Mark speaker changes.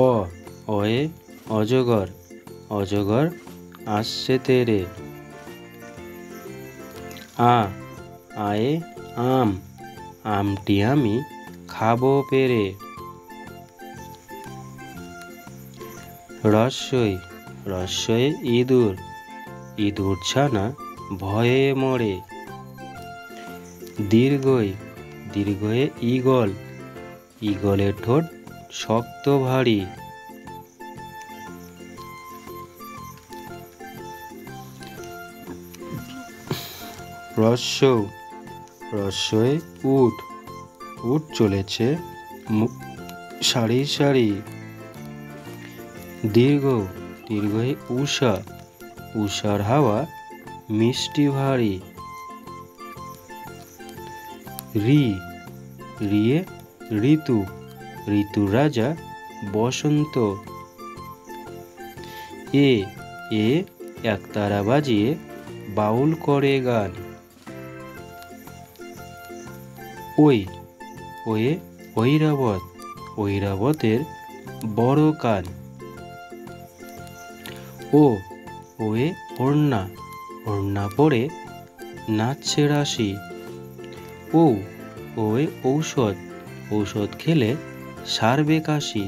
Speaker 1: অ অয়ে অজগর, অজগর আসছে তেরে। আ আয়ে আম, আমটি আমি খাবো পেরে। রস্যই রস্যয়ে ইঁদুর, ইঁদুর ছানা ভয়ে মরে। দীর্ঘই দীর্ঘয়ে ঈগল, ঈগলের ঠোঁট শক্ত ভারী। রস্য রস্যয়ে উট, উট চলেছে সারি সারি। দীর্ঘ দীর্ঘয়ে উষা, উষার হাওয়া মিষ্টি ভারী। রি রিয়ে ঋতু, ঋতুর রাজা বসন্ত। এ এ একতারা বাজিয়ে বাউল করে গান। ওই ওয়ে ঐরাবত, ঐরাবতের বড় কান। ও ওয়ে ওড়না, ওড়না পরে নাচছে রাশি। ও ওয়ে ঔষধ, ঔষধ খেলে সারবে কাশি।